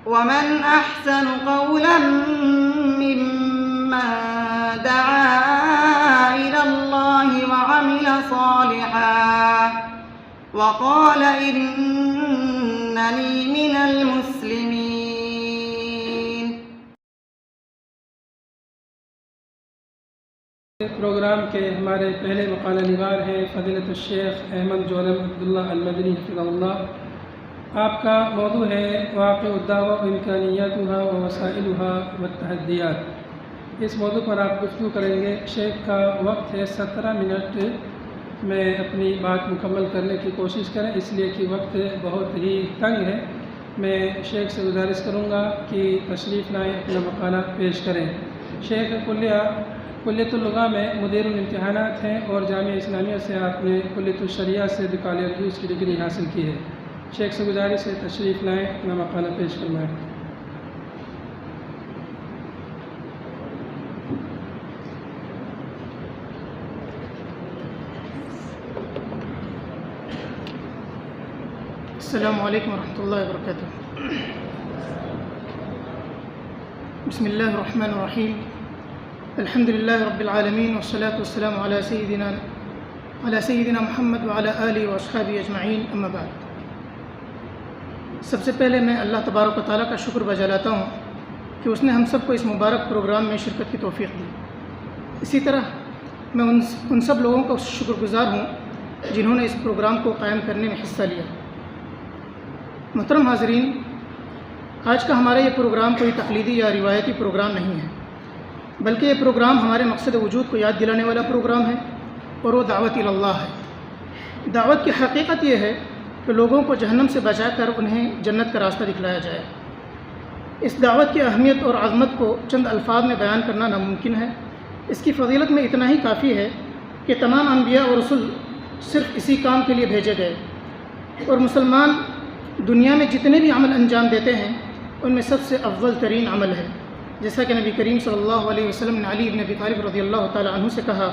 ومن أحسن قولا ممن دعا إلى الله وعمل صالحا وقال إنني من المسلمين۔ پروگرام کے ہمارے پہلے مقالہ نگار ہیں فضیلت الشیخ احمد جولم عبداللہ المدنی حفظہ اللہ۔ آپ کا موضوع ہے واقع الدعوہ وامکانیاتها ووسائلها والتحدیات۔ اس موضوع پر آپ گفتگو کریں گے۔ شیخ کا وقت ہے 17 منٹ میں اپنی بات مکمل کرنے کی کوشش کریں، اس لیے کہ وقت بہت ہی تنگ ہے۔ میں شیخ سے گزارش کروں گا کہ تشریف لائیں، اپنا مقالہ پیش کریں۔ شیخ کلیۃ اللغہ میں مدیر الامتحانات ہیں اور جامعہ اسلامیہ سے آپ نے کلیۃ الشریعہ سے بکالوریوس کی ڈگری حاصل کی ہے۔ شیخ سے گزارش ہے تشریف لائیں، اپنا مقالہ پیش فرمائیں۔ السلام علیکم ورحمۃ اللہ وبرکاتہ۔ بسم اللہ الرحمن الرحیم، الحمد للہ رب العالمین والصلاة والسلام علی سیدنا محمد وعلی آلہ واصحابہ اجمعین، اما بعد۔ سب سے پہلے میں اللہ تبارک و تعالیٰ کا شکر بجا لاتا ہوں کہ اس نے ہم سب کو اس مبارک پروگرام میں شرکت کی توفیق دی۔ اسی طرح میں ان سب لوگوں کا شکر گزار ہوں جنہوں نے اس پروگرام کو قائم کرنے میں حصہ لیا۔ محترم حاضرین، آج کا ہمارا یہ پروگرام کوئی تقلیدی یا روایتی پروگرام نہیں ہے، بلکہ یہ پروگرام ہمارے مقصد وجود کو یاد دلانے والا پروگرام ہے، اور وہ دعوت اللہ ہے۔ دعوت کی حقیقت یہ ہے کہ لوگوں کو جہنم سے بچا کر انہیں جنت کا راستہ دکھلایا جائے۔ اس دعوت کی اہمیت اور عظمت کو چند الفاظ میں بیان کرنا ناممکن ہے۔ اس کی فضیلت میں اتنا ہی کافی ہے کہ تمام انبیاء اور رسول صرف اسی کام کے لیے بھیجے گئے، اور مسلمان دنیا میں جتنے بھی عمل انجام دیتے ہیں ان میں سب سے افضل ترین عمل ہے، جیسا کہ نبی کریم صلی اللہ علیہ وسلم نے علی بن ابی طالب رضی اللہ تعالیٰ عنہ سے کہا،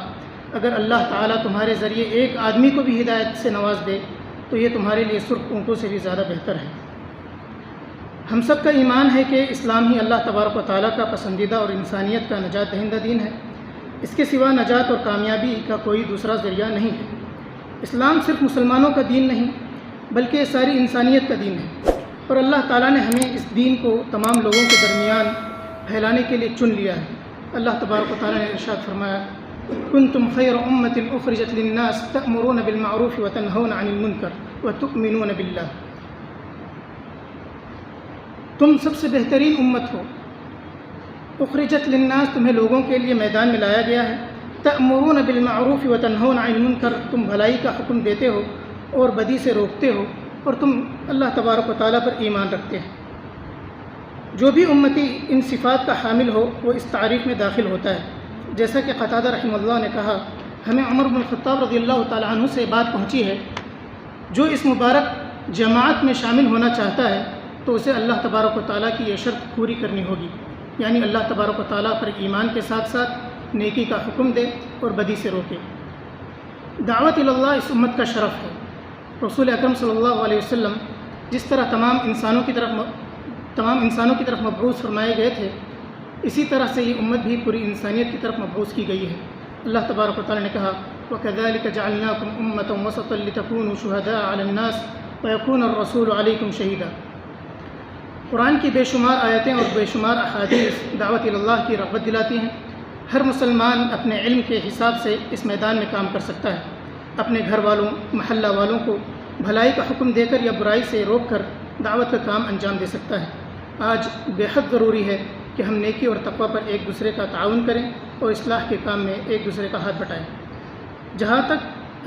اگر اللہ تعالیٰ تمہارے ذریعے ایک آدمی کو بھی ہدایت سے نواز دے تو یہ تمہارے لیے سرخ اونٹوں سے بھی زیادہ بہتر ہے۔ ہم سب کا ایمان ہے کہ اسلام ہی اللہ تبارک و تعالیٰ کا پسندیدہ اور انسانیت کا نجات دہندہ دین ہے۔ اس کے سوا نجات اور کامیابی کا کوئی دوسرا ذریعہ نہیں ہے۔ اسلام صرف مسلمانوں کا دین نہیں بلکہ ساری انسانیت کا دین ہے، اور اللہ تعالیٰ نے ہمیں اس دین کو تمام لوگوں کے درمیان پھیلانے کے لیے چن لیا ہے۔ اللہ تبارک و تعالیٰ نے ارشاد فرمایا، کنتم خیر امۃ اخرجت للناس تأمرون بالمعروف وتنہون عن المنکر وتؤمنون باللہ۔ تم سب سے بہترین امت ہو، اخرجت للناس، تمہیں لوگوں کے لیے میدان میں لایا گیا ہے، تأمرون بالمعروف وتنہون عن المنکر، تم بھلائی کا حکم دیتے ہو اور بدی سے روکتے ہو، اور تم اللہ تبارک و تعالیٰ پر ایمان رکھتے ہیں۔ جو بھی امتی ان صفات کا حامل ہو وہ اس تعریف میں داخل ہوتا ہے۔ جیسا کہ قتادہ رحمہ اللہ نے کہا، ہمیں عمر بن الخطاب رضی اللہ تعالیٰ عنہ سے بات پہنچی ہے، جو اس مبارک جماعت میں شامل ہونا چاہتا ہے تو اسے اللہ تبارک و تعالیٰ کی یہ شرط پوری کرنی ہوگی، یعنی اللہ تبارک و تعالیٰ پر ایمان کے ساتھ ساتھ نیکی کا حکم دے اور بدی سے روکے۔ دعوت اللہ اس امت کا شرف ہے۔ رسول اکرم صلی اللہ علیہ وسلم جس طرح تمام انسانوں کی طرف مبعوث فرمائے گئے تھے، اسی طرح سے یہ امت بھی پوری انسانیت کی طرف مبعوث کی گئی ہے۔ اللہ تبارک و تعالیٰ نے کہا، وَكَذَلِكَ جَعَلْنَاكُمْ أُمَّةً وَسَطًا لِتَكُونُوا شُهَدَاءَ عَلَى النَّاسِ وَيَكُونَ الرَّسُولُ عَلَيْكُمْ شَهِيدًا۔ قرآن کی بے شمار آیتیں اور بے شمار احادیث دعوت اللہ کی رغبت دلاتی ہیں۔ ہر مسلمان اپنے علم کے حساب سے اس میدان میں کام کر سکتا ہے، اپنے گھر والوں، محلہ والوں کو بھلائی کا حکم دے کر یا برائی سے روک کر دعوت کا کام انجام دے سکتا ہے۔ آج بے حد ضروری ہے کہ ہم نیکی اور تقوی پر ایک دوسرے کا تعاون کریں اور اصلاح کے کام میں ایک دوسرے کا ہاتھ بٹائیں۔ جہاں تک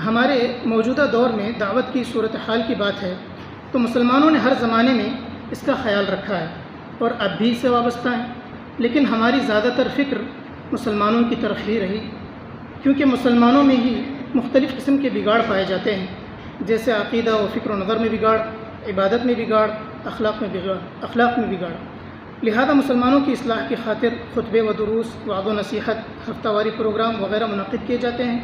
ہمارے موجودہ دور میں دعوت کی صورتحال کی بات ہے تو مسلمانوں نے ہر زمانے میں اس کا خیال رکھا ہے اور اب بھی اس سے وابستہ ہیں، لیکن ہماری زیادہ تر فکر مسلمانوں کی طرف ہی رہی، کیونکہ مسلمانوں میں ہی مختلف قسم کے بگاڑ پائے جاتے ہیں، جیسے عقیدہ و فکر و نظر میں بگاڑ، عبادت میں بگاڑ، اخلاق میں بگاڑ۔ لہذا مسلمانوں کی اصلاح کی خاطر خطبے و دروس، وعظ و نصیحت، ہفتہ واری پروگرام وغیرہ منعقد کیے جاتے ہیں۔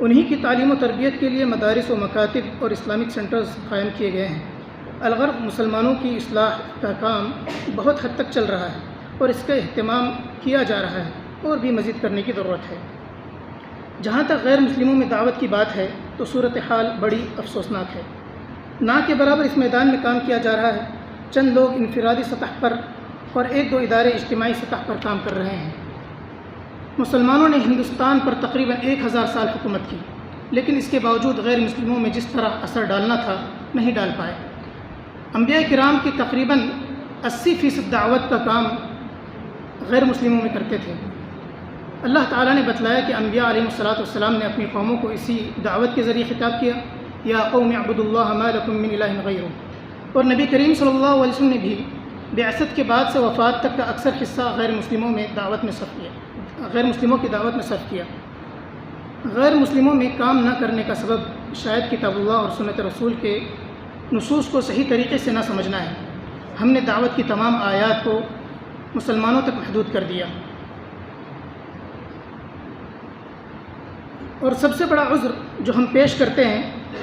انہی کی تعلیم و تربیت کے لیے مدارس و مکاتب اور اسلامک سینٹرز قائم کیے گئے ہیں۔ الغرب مسلمانوں کی اصلاح کا کام بہت حد تک چل رہا ہے اور اس کا اہتمام کیا جا رہا ہے اور بھی مزید کرنے کی ضرورت ہے۔ جہاں تک غیر مسلموں میں دعوت کی بات ہے تو صورتحال بڑی افسوسناک ہے۔ نہ کے برابر اس میدان میں کام کیا جا رہا ہے، چند لوگ انفرادی سطح پر اور ایک دو ادارے اجتماعی سطح پر کام کر رہے ہیں۔ مسلمانوں نے ہندوستان پر تقریباً 1000 سال حکومت کی، لیکن اس کے باوجود غیر مسلموں میں جس طرح اثر ڈالنا تھا نہیں ڈال پائے۔ انبیاء کرام کی تقریباً 80% دعوت کا کام غیر مسلموں میں کرتے تھے۔ اللہ تعالیٰ نے بتلایا کہ انبیاء علیہ السلام نے اپنی قوموں کو اسی دعوت کے ذریعے خطاب کیا، یا قوم اعبدوا اللہ ما لکم من الہ غیرہ، اور نبی کریم صلی اللہ علیہ وسلم نے بھی بعثت کے بعد سے وفات تک کا اکثر حصہ غیر مسلموں کی دعوت میں صرف کیا۔ غیر مسلموں میں کام نہ کرنے کا سبب شاید کتاب اللہ اور سنت رسول کے نصوص کو صحیح طریقے سے نہ سمجھنا ہے۔ ہم نے دعوت کی تمام آیات کو مسلمانوں تک محدود کر دیا، اور سب سے بڑا عذر جو ہم پیش کرتے ہیں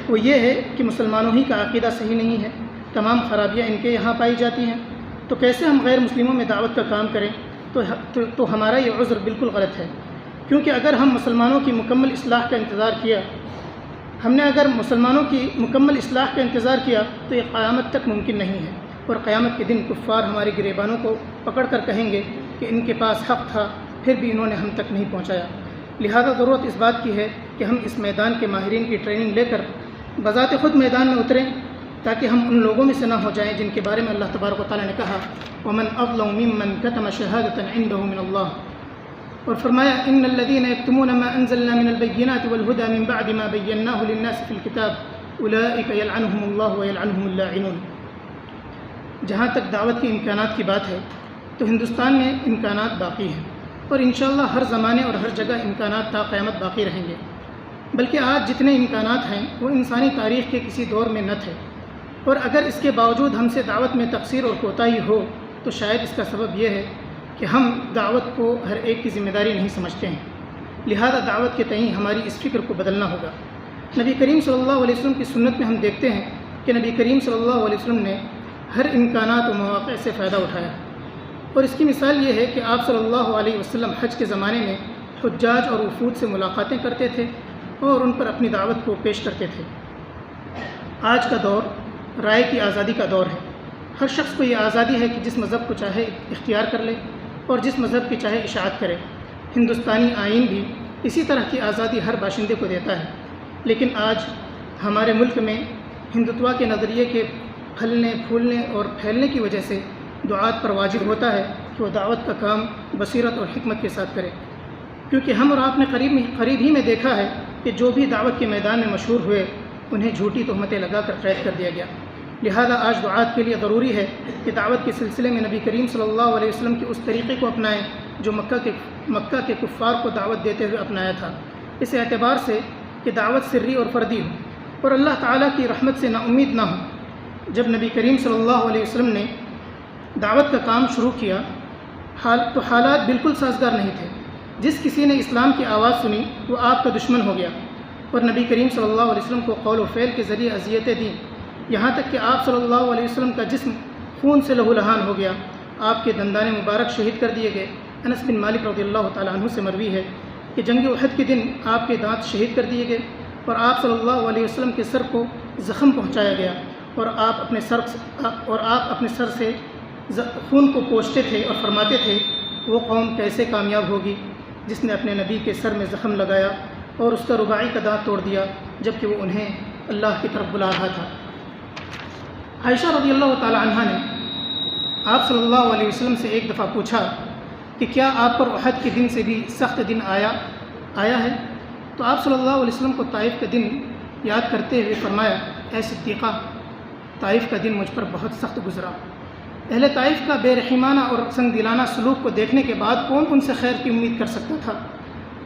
وہ یہ ہے کہ مسلمانوں ہی کا عقیدہ صحیح نہیں ہے، تمام خرابیاں ان کے یہاں پائی جاتی ہیں، تو کیسے ہم غیر مسلموں میں دعوت کا کام کریں؟ تو ہمارا یہ عذر بالکل غلط ہے، کیونکہ اگر ہم مسلمانوں کی مکمل اصلاح کا انتظار کیا تو یہ قیامت تک ممکن نہیں ہے، اور قیامت کے دن کفار ہمارے گریبانوں کو پکڑ کر کہیں گے کہ ان کے پاس حق تھا پھر بھی انہوں نے ہم تک نہیں پہنچایا۔ لہذا ضرورت اس بات کی ہے کہ ہم اس میدان کے ماہرین کی ٹریننگ لے کر بذات خود میدان میں اتریں، تاکہ ہم ان لوگوں میں سے نہ ہو جائیں جن کے بارے میں اللہ تبارک و تعالیٰ نے کہا وَمَنْ أَظْلَمُ مِمَّنْ كَتَمَ شَهَادَةً عِنْدَهُ مِنَ اللَّهِ، اور فرمایا إِنَّ الَّذِينَ يَكْتُمُونَ مَا أَنزَلْنَا مِنَ الْبَيِّنَاتِ وَالْهُدَى مِنْ بَعْدِ مَا بَيَّنَّاهُ لِلنَّاسِ فِي الْكِتَابِ أُولَئِكَ يَلْعَنُهُمُ اللَّهُ وَيَلْعَنُهُمُ اللاعنون۔ جہاں تک دعوت کے امکانات کی بات ہے تو ہندوستان میں امکانات باقی ہیں، اور انشاءاللہ ہر زمانے اور ہر جگہ امکانات تا قیامت باقی رہیں گے، بلکہ آج جتنے امکانات ہیں وہ انسانی تاریخ کے کسی دور میں نہ تھے، اور اگر اس کے باوجود ہم سے دعوت میں تقصیر اور کوتاہی ہو تو شاید اس کا سبب یہ ہے کہ ہم دعوت کو ہر ایک کی ذمہ داری نہیں سمجھتے ہیں۔ لہذا دعوت کے تئیں ہماری اس فکر کو بدلنا ہوگا۔ نبی کریم صلی اللہ علیہ وسلم کی سنت میں ہم دیکھتے ہیں کہ نبی کریم صلی اللہ علیہ وسلم نے ہر امکانات و مواقع سے فائدہ اٹھایا، اور اس کی مثال یہ ہے کہ آپ صلی اللہ علیہ وسلم حج کے زمانے میں حجاج اور وفود سے ملاقاتیں کرتے تھے اور ان پر اپنی دعوت کو پیش کرتے تھے۔ آج کا دور رائے کی آزادی کا دور ہے، ہر شخص کو یہ آزادی ہے کہ جس مذہب کو چاہے اختیار کر لے اور جس مذہب کی چاہے اشاعت کرے۔ ہندوستانی آئین بھی اسی طرح کی آزادی ہر باشندے کو دیتا ہے، لیکن آج ہمارے ملک میں ہندوتوا کے نظریے کے پھلنے پھولنے اور پھیلنے کی وجہ سے دعات پر واجب ہوتا ہے کہ وہ دعوت کا کام بصیرت اور حکمت کے ساتھ کرے، کیونکہ ہم اور آپ نے قریب ہی میں دیکھا ہے کہ جو بھی دعوت کے میدان میں مشہور ہوئے انہیں جھوٹی تہمتیں لگا کر قید کر دیا گیا۔ لہذا آج دعات کے لیے ضروری ہے کہ دعوت کے سلسلے میں نبی کریم صلی اللہ علیہ وسلم کے اس طریقے کو اپنائیں جو مکہ کے کفار کو دعوت دیتے ہوئے اپنایا تھا، اس اعتبار سے کہ دعوت سری اور فردی ہو اور اللہ تعالیٰ کی رحمت سے نا امید نہ ہو۔ جب نبی کریم صلی اللہ علیہ وسلم نے دعوت کا کام شروع کیا تو حالات بالکل سازگار نہیں تھے۔ جس کسی نے اسلام کی آواز سنی وہ آپ کا دشمن ہو گیا، اور نبی کریم صلی اللہ علیہ وسلم کو قول و فعل کے ذریعے اذیتیں دیں، یہاں تک کہ آپ صلی اللہ علیہ وسلم کا جسم خون سے لہو لہان ہو گیا، آپ کے دندان مبارک شہید کر دیے گئے۔ انس بن مالک رضی اللہ تعالیٰ عنہ سے مروی ہے کہ جنگ احد کے دن آپ کے دانت شہید کر دیے گئے، اور آپ صلی اللہ علیہ وسلم کے سر کو زخم پہنچایا گیا، اور آپ اپنے سر سے خون کو پوچھتے تھے اور فرماتے تھے وہ قوم کیسے کامیاب ہوگی جس نے اپنے نبی کے سر میں زخم لگایا اور اس کا رباعی کا دانت توڑ دیا جبکہ وہ انہیں اللہ کی طرف بلا رہا تھا۔ عائشہ رضی اللہ تعالی عنہا نے آپ صلی اللہ علیہ وسلم سے ایک دفعہ پوچھا کہ کیا آپ پر احد کے دن سے بھی سخت دن آیا ہے؟ تو آپ صلی اللہ علیہ وسلم کو طائف کا دن یاد کرتے ہوئے فرمایا اے صدیقہ، طائف کا دن مجھ پر بہت سخت گزرا۔ اہل طائف کا بے رحمانہ اور سنگ دلانہ سلوک کو دیکھنے کے بعد کون ان سے خیر کی امید کر سکتا تھا،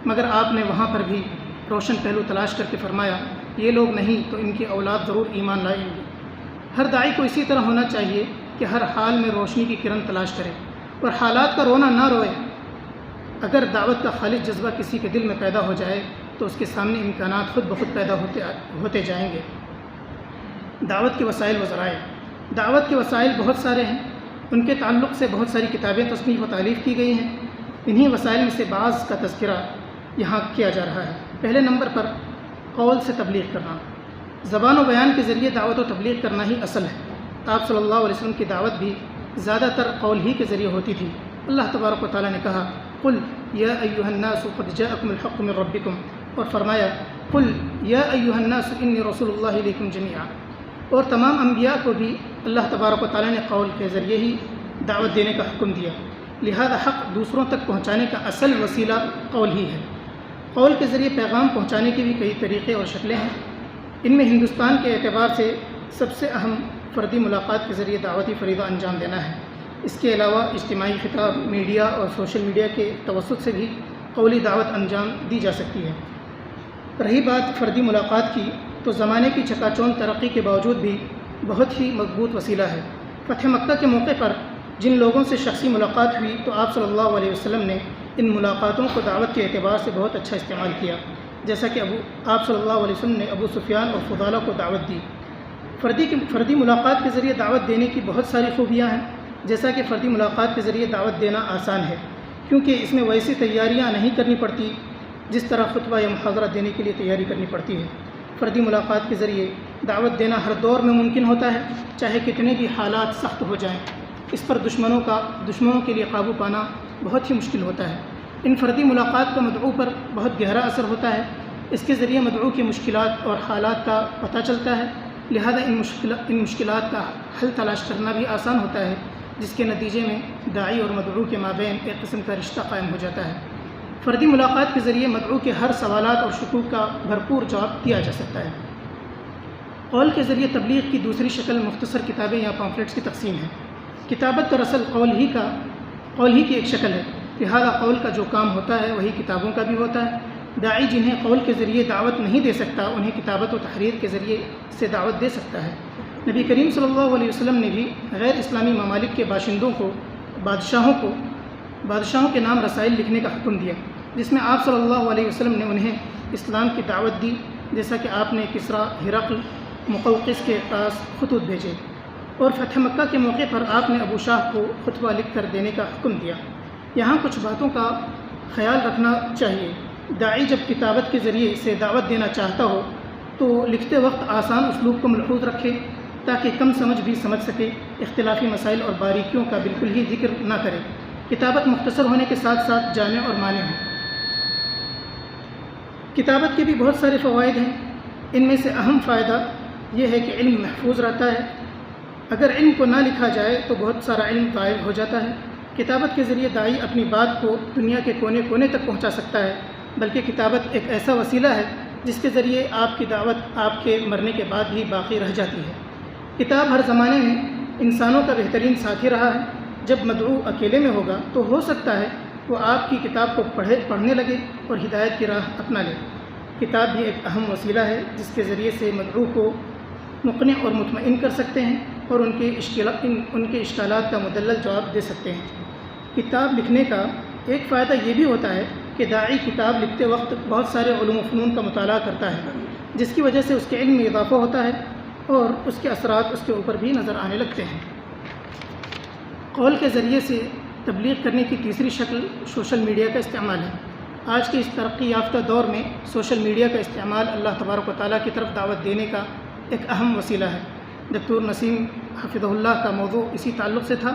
مگر آپ نے وہاں پر بھی روشن پہلو تلاش کر کے فرمایا یہ لوگ نہیں تو ان کی اولاد ضرور ایمان لائیں گے۔ ہر داعی کو اسی طرح ہونا چاہیے کہ ہر حال میں روشنی کی کرن تلاش کرے اور حالات کا رونا نہ روئے۔ اگر دعوت کا خالص جذبہ کسی کے دل میں پیدا ہو جائے تو اس کے سامنے امکانات خود بخود پیدا ہوتے جائیں گے۔ دعوت کے وسائل و ذرائع، دعوت کے وسائل بہت سارے ہیں، ان کے تعلق سے بہت ساری کتابیں تصنیف و تالیف کی گئی ہیں۔ انہی وسائل میں سے بعض کا تذکرہ یہاں کیا جا رہا ہے۔ پہلے نمبر پر قول سے تبلیغ کرنا، زبان و بیان کے ذریعے دعوت و تبلیغ کرنا ہی اصل ہے۔ آپ صلی اللہ علیہ وسلم کی دعوت بھی زیادہ تر قول ہی کے ذریعے ہوتی تھی۔ اللہ تبارک و تعالیٰ نے کہا قل یا ایھا الناس قد جاءکم الحق من ربکم، اور فرمایا قل یا ایھا الناس انی رسول اللہ الیکم جمیعا۔ اور تمام انبیاء کو بھی اللہ تبارک و تعالیٰ نے قول کے ذریعے ہی دعوت دینے کا حکم دیا، لہذا حق دوسروں تک پہنچانے کا اصل وسیلہ قول ہی ہے۔ قول کے ذریعے پیغام پہنچانے کے بھی کئی طریقے اور شکلیں ہیں۔ ان میں ہندوستان کے اعتبار سے سب سے اہم فردی ملاقات کے ذریعے دعوتی فریضہ انجام دینا ہے۔ اس کے علاوہ اجتماعی خطاب، میڈیا اور سوشل میڈیا کے توسط سے بھی قولی دعوت انجام دی جا سکتی ہے۔ رہی بات فردی ملاقات کی، تو زمانے کی چکا چوند ترقی کے باوجود بھی بہت ہی مضبوط وسیلہ ہے۔ فتح مکہ کے موقع پر جن لوگوں سے شخصی ملاقات ہوئی تو آپ صلی اللہ علیہ وسلم نے ان ملاقاتوں کو دعوت کے اعتبار سے بہت اچھا استعمال کیا، جیسا کہ آپ صلی اللہ علیہ وسلم نے ابو سفیان اور فضالہ کو دعوت دی۔ فردی ملاقات کے ذریعے دعوت دینے کی بہت ساری خوبیاں ہیں، جیسا کہ فردی ملاقات کے ذریعے دعوت دینا آسان ہے، کیونکہ اس میں ویسی تیاریاں نہیں کرنی پڑتی جس طرح خطبہ یا محاضرہ دینے کے لیے تیاری کرنی پڑتی ہے۔ فردی ملاقات کے ذریعے دعوت دینا ہر دور میں ممکن ہوتا ہے، چاہے کتنے بھی حالات سخت ہو جائیں۔ اس پر دشمنوں کے لیے قابو پانا بہت ہی مشکل ہوتا ہے۔ ان فردی ملاقات کا مدعو پر بہت گہرا اثر ہوتا ہے۔ اس کے ذریعے مدعو کی مشکلات اور حالات کا پتہ چلتا ہے، لہذا ان مشکلات کا حل تلاش کرنا بھی آسان ہوتا ہے، جس کے نتیجے میں داعی اور مدعو کے مابین ایک قسم کا رشتہ قائم ہو جاتا ہے۔ فردی ملاقات کے ذریعے مدعو کے ہر سوالات اور شکوک کا بھرپور جواب دیا جا سکتا ہے۔ قول کے ذریعے تبلیغ کی دوسری شکل مختصر کتابیں یا پامفلیٹس کی تقسیم ہے۔ کتابت دراصل قول ہی کی ایک شکل ہے، لہذا قول کا جو کام ہوتا ہے وہی کتابوں کا بھی ہوتا ہے۔ داعی جنہیں قول کے ذریعے دعوت نہیں دے سکتا، انہیں کتابت و تحریر کے ذریعے سے دعوت دے سکتا ہے۔ نبی کریم صلی اللہ علیہ وسلم نے بھی غیر اسلامی ممالک کے باشندوں کو بادشاہوں کے نام رسائل لکھنے کا حکم دیا، جس میں آپ صلی اللہ علیہ وسلم نے انہیں اسلام کی دعوت دی، جیسا کہ آپ نے کسریٰ، ہرقل، مقوقس کے پاس خطوط بھیجے، اور فتح مکہ کے موقع پر آپ نے ابو شاہ کو خطبہ لکھ کر دینے کا حکم دیا۔ یہاں کچھ باتوں کا خیال رکھنا چاہیے۔ داعی جب کتابت کے ذریعے سے دعوت دینا چاہتا ہو تو لکھتے وقت آسان اسلوب کو ملحوظ رکھے تاکہ کم سمجھ بھی سمجھ سکے، اختلافی مسائل اور باریکیوں کا بالکل ہی ذکر نہ کرے۔ کتابت مختصر ہونے کے ساتھ ساتھ جامع اور مانع ہو۔ کتابت کے بھی بہت سارے فوائد ہیں، ان میں سے اہم فائدہ یہ ہے کہ علم محفوظ رہتا ہے۔ اگر علم کو نہ لکھا جائے تو بہت سارا علم غائب ہو جاتا ہے۔ کتابت کے ذریعے داعی اپنی بات کو دنیا کے کونے کونے تک پہنچا سکتا ہے، بلکہ کتابت ایک ایسا وسیلہ ہے جس کے ذریعے آپ کی دعوت آپ کے مرنے کے بعد بھی باقی رہ جاتی ہے۔ کتاب ہر زمانے میں انسانوں کا بہترین ساتھی رہا ہے۔ جب مدعو اکیلے میں ہوگا تو ہو سکتا ہے وہ آپ کی کتاب کو پڑھنے لگے اور ہدایت کی راہ اپنا لے۔ کتاب بھی ایک اہم وسیلہ ہے جس کے ذریعے سے مدعو کو مقنع اور مطمئن کر سکتے ہیں اور ان کے اشکالات کا مدلل جواب دے سکتے ہیں۔ کتاب لکھنے کا ایک فائدہ یہ بھی ہوتا ہے کہ داعی کتاب لکھتے وقت بہت سارے علوم و فنون کا مطالعہ کرتا ہے، جس کی وجہ سے اس کے علم میں اضافہ ہوتا ہے اور اس کے اثرات اس کے اوپر بھی نظر آنے لگتے ہیں۔ قول کے ذریعے سے تبلیغ کرنے کی تیسری شکل سوشل میڈیا کا استعمال ہے۔ آج کے اس ترقی یافتہ دور میں سوشل میڈیا کا استعمال اللہ تبارک و تعالیٰ کی طرف دعوت دینے کا ایک اہم وسیلہ ہے۔ دکتور نسیم حفظہ اللہ کا موضوع اسی تعلق سے تھا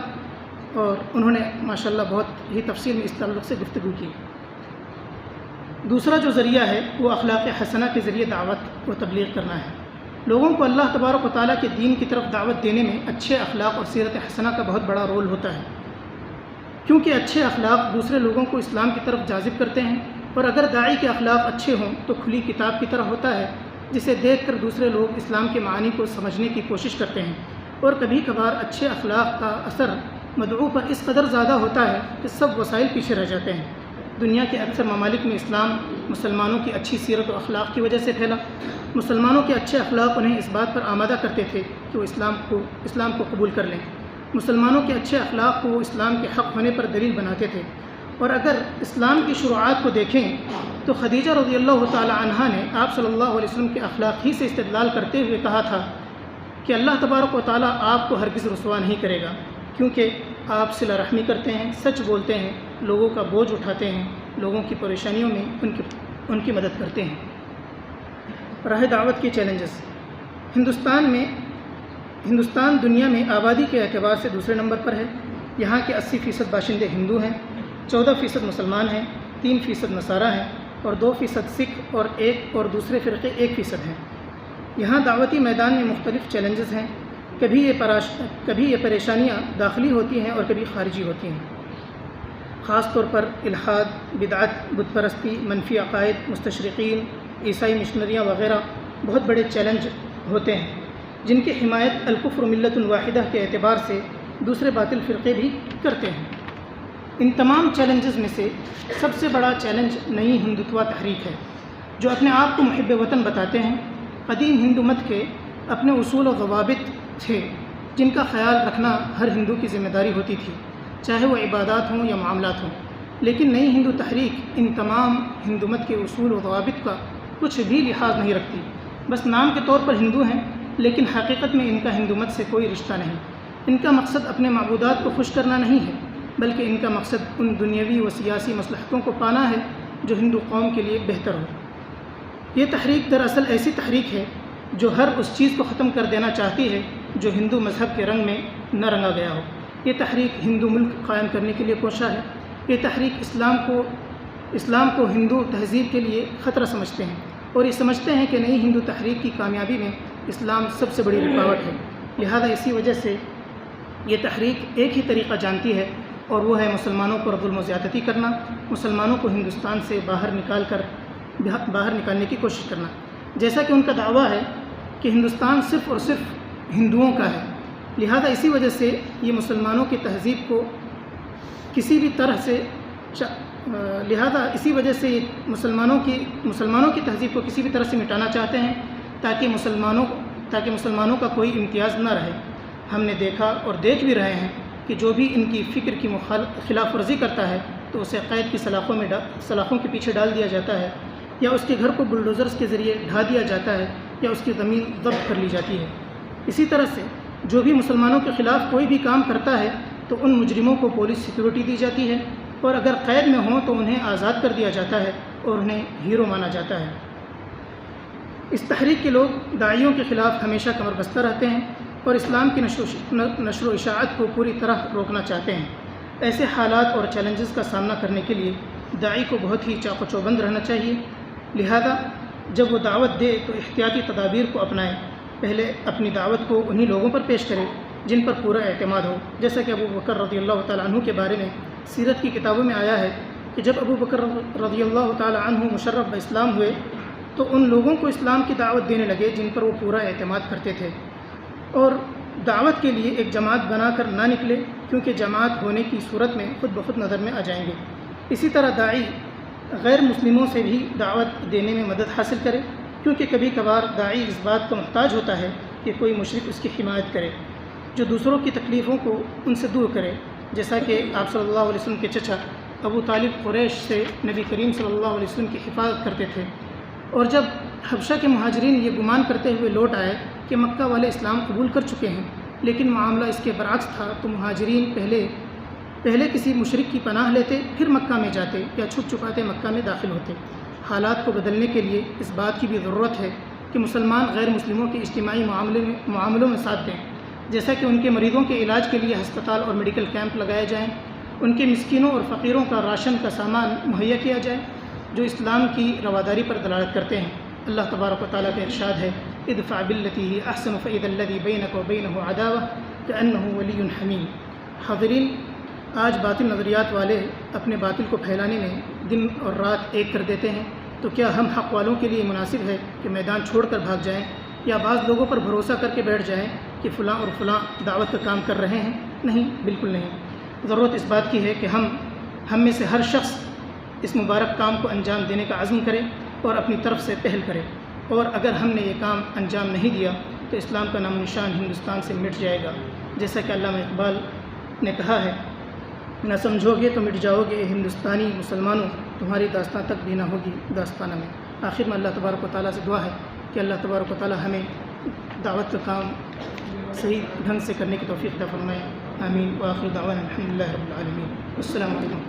اور انہوں نے ماشاءاللہ بہت ہی تفصیل میں اس تعلق سے گفتگو کی۔ دوسرا جو ذریعہ ہے وہ اخلاق حسنہ کے ذریعے دعوت و تبلیغ کرنا ہے۔ لوگوں کو اللہ تبارک و تعالیٰ کے دین کی طرف دعوت دینے میں اچھے اخلاق اور سیرت حسنہ کا بہت بڑا رول ہوتا ہے، کیونکہ اچھے اخلاق دوسرے لوگوں کو اسلام کی طرف جاذب کرتے ہیں، اور اگر داعی کے اخلاق اچھے ہوں تو کھلی کتاب کی طرح ہوتا ہے جسے دیکھ کر دوسرے لوگ اسلام کے معانی کو سمجھنے کی کوشش کرتے ہیں۔ اور کبھی کبھار اچھے اخلاق کا اثر مدعو پر اس قدر زیادہ ہوتا ہے کہ سب وسائل پیچھے رہ جاتے ہیں۔ دنیا کے اکثر ممالک میں اسلام مسلمانوں کی اچھی سیرت و اخلاق کی وجہ سے پھیلا۔ مسلمانوں کے اچھے اخلاق انہیں اس بات پر آمادہ کرتے تھے کہ وہ اسلام کو قبول کر لیں۔ مسلمانوں کے اچھے اخلاق کو وہ اسلام کے حق ہونے پر دلیل بناتے تھے۔ اور اگر اسلام کی شروعات کو دیکھیں تو خدیجہ رضی اللہ تعالی عنہا نے آپ صلی اللہ علیہ وسلم کے اخلاق ہی سے استدلال کرتے ہوئے کہا تھا کہ اللہ تبارک و تعالیٰ آپ کو ہرگز رسوا نہیں کرے گا، کیونکہ آپ صلہ رحمی کرتے ہیں، سچ بولتے ہیں، لوگوں کا بوجھ اٹھاتے ہیں، لوگوں کی پریشانیوں میں ان کی مدد کرتے ہیں۔ راہ دعوت کے چیلنجز۔ ہندوستان دنیا میں آبادی کے اعتبار سے دوسرے نمبر پر ہے۔ یہاں کے 80% باشندے ہندو ہیں، 14% مسلمان ہیں، 3% نصارہ ہیں اور 2% سکھ اور دوسرے فرقے 1% ہیں۔ یہاں دعوتی میدان میں مختلف چیلنجز ہیں۔ کبھی یہ پریشانیاں داخلی ہوتی ہیں اور کبھی خارجی ہوتی ہیں۔ خاص طور پر الحاد، بدعت، بت پرستی، منفی عقائد، مستشرقین، عیسائی مشنریاں وغیرہ بہت بڑے چیلنج ہوتے ہیں، جن کی حمایت الکفر ملت واحدہ کے اعتبار سے دوسرے باطل فرقے بھی کرتے ہیں۔ ان تمام چیلنجز میں سے سب سے بڑا چیلنج نئی ہندوتوا تحریک ہے، جو اپنے آپ کو محب وطن بتاتے ہیں۔ قدیم ہندو مت کے اپنے اصول و ضوابط تھے، جن کا خیال رکھنا ہر ہندو کی ذمہ داری ہوتی تھی، چاہے وہ عبادات ہوں یا معاملات ہوں۔ لیکن نئی ہندو تحریک ان تمام ہندو مت کے اصول و ضوابط کا کچھ بھی لحاظ نہیں رکھتی، بس نام کے طور پر ہندو ہیں، لیکن حقیقت میں ان کا ہندو مت سے کوئی رشتہ نہیں۔ ان کا مقصد اپنے معبودات کو خوش کرنا نہیں ہے، بلکہ ان کا مقصد ان دنیاوی و سیاسی مصلحتوں کو پانا ہے جو ہندو قوم کے لیے بہتر ہو۔ یہ تحریک دراصل ایسی تحریک ہے جو ہر اس چیز کو ختم کر دینا چاہتی ہے جو ہندو مذہب کے رنگ میں نہ رنگا گیا ہو۔ یہ تحریک ہندو ملک قائم کرنے کے لیے کوشاں ہے۔ یہ تحریک اسلام کو ہندو تہذیب کے لیے خطرہ سمجھتے ہیں، اور یہ سمجھتے ہیں کہ نئی ہندو تحریک کی کامیابی میں اسلام سب سے بڑی رکاوٹ ہے۔ لہذا اسی وجہ سے یہ تحریک ایک ہی طریقہ جانتی ہے، اور وہ ہے مسلمانوں پر ظلم و زیادتی کرنا، مسلمانوں کو ہندوستان سے باہر نکالنے کی کوشش کرنا۔ جیسا کہ ان کا دعویٰ ہے کہ ہندوستان صرف اور صرف ہندوؤں کا ہے، لہذا اسی وجہ سے یہ مسلمانوں کی تہذیب کو کسی بھی طرح سے مسلمانوں کی تہذیب کو کسی بھی طرح سے مٹانا چاہتے ہیں، تاکہ مسلمانوں کا کوئی امتیاز نہ رہے۔ ہم نے دیکھا اور دیکھ بھی رہے ہیں کہ جو بھی ان کی فکر کی خلاف ورزی کرتا ہے تو اسے قید کی سلاخوں کے پیچھے ڈال دیا جاتا ہے، یا اس کے گھر کو بلڈوزرز کے ذریعے ڈھا دیا جاتا ہے، یا اس کی زمین ضبط کر لی جاتی ہے۔ اسی طرح سے جو بھی مسلمانوں کے خلاف کوئی بھی کام کرتا ہے تو ان مجرموں کو پولیس سیکورٹی دی جاتی ہے، اور اگر قید میں ہوں تو انہیں آزاد کر دیا جاتا ہے اور انہیں ہیرو مانا جاتا ہے۔ اس تحریک کے لوگ داعیوں کے خلاف ہمیشہ کمر بستہ رہتے ہیں اور اسلام کی نشر و اشاعت کو پوری طرح روکنا چاہتے ہیں۔ ایسے حالات اور چیلنجز کا سامنا کرنے کے لیے داعی کو بہت ہی چاق و چوبند رہنا چاہیے۔ لہذا جب وہ دعوت دے تو احتیاطی تدابیر کو اپنائے۔ پہلے اپنی دعوت کو انہی لوگوں پر پیش کرے جن پر پورا اعتماد ہو، جیسا کہ ابو بکر رضی اللہ تعالیٰ عنہ کے بارے میں سیرت کی کتابوں میں آیا ہے کہ جب ابو بکر رضی اللہ تعالیٰ عنہ مشرف باسلام ہوئے تو ان لوگوں کو اسلام کی دعوت دینے لگے جن پر وہ پورا اعتماد کرتے تھے، اور دعوت کے لیے ایک جماعت بنا کر نہ نکلے، کیونکہ جماعت ہونے کی صورت میں خود بخود نظر میں آ جائیں گے۔ اسی طرح داعی غیر مسلموں سے بھی دعوت دینے میں مدد حاصل کرے، کیونکہ کبھی کبھار داعی اس بات کا محتاج ہوتا ہے کہ کوئی مشرک اس کی حمایت کرے، جو دوسروں کی تکلیفوں کو ان سے دور کرے، جیسا کہ آپ صلی اللہ علیہ وسلم کے چچا ابو طالب قریش سے نبی کریم صلی اللہ علیہ وسلم کی حفاظت کرتے تھے، اور جب حبشہ کے مہاجرین یہ گمان کرتے ہوئے لوٹ آئے کہ مکہ والے اسلام قبول کر چکے ہیں، لیکن معاملہ اس کے برعکس تھا، تو مہاجرین پہلے کسی مشرک کی پناہ لیتے، پھر مکہ میں جاتے یا چھپ چھپاتے مکہ میں داخل ہوتے۔ حالات کو بدلنے کے لیے اس بات کی بھی ضرورت ہے کہ مسلمان غیر مسلموں کے اجتماعی معاملوں میں ساتھ دیں، جیسا کہ ان کے مریضوں کے علاج کے لیے ہسپتال اور میڈیکل کیمپ لگائے جائیں، ان کے مسکینوں اور فقیروں کا راشن کا سامان مہیا کیا جائے جو اسلام کی رواداری پر دلالت کرتے ہیں۔ اللہ تبارک و تعالیٰ کا ارشاد ہے، ادفع بالتی ہی احسن فاذا الذی بینک و بینہ عداوہ کأنہ ولی حمیم۔ حاضرین، آج باطل نظریات والے اپنے باطل کو پھیلانے میں دن اور رات ایک کر دیتے ہیں، تو کیا ہم حق والوں کے لیے مناسب ہے کہ میدان چھوڑ کر بھاگ جائیں، یا بعض لوگوں پر بھروسہ کر کے بیٹھ جائیں کہ فلاں اور فلاں دعوت کا کام کر رہے ہیں؟ نہیں، بالکل نہیں۔ ضرورت اس بات کی ہے کہ ہم میں سے ہر شخص اس مبارک کام کو انجام دینے کا عزم کرے اور اپنی طرف سے پہل کرے، اور اگر ہم نے یہ کام انجام نہیں دیا تو اسلام کا نام و نشان ہندوستان سے مٹ جائے گا، جیسا کہ علامہ اقبال نے کہا ہے، نہ سمجھو گے تو مٹ جاؤ گے اے ہندوستانی مسلمانوں، تمہاری داستان تک بھی نہ ہوگی داستانہ میں۔ آخر میں اللہ تبارک و تعالیٰ سے دعا ہے کہ اللہ تبارک و تعالیٰ ہمیں دعوت کا کام صحیح ڈھنگ سے کرنے کی توفیق عطا فرمائے. آمین. وآخر دعوانا الحمدللہ رب العالمین. السلام علیکم.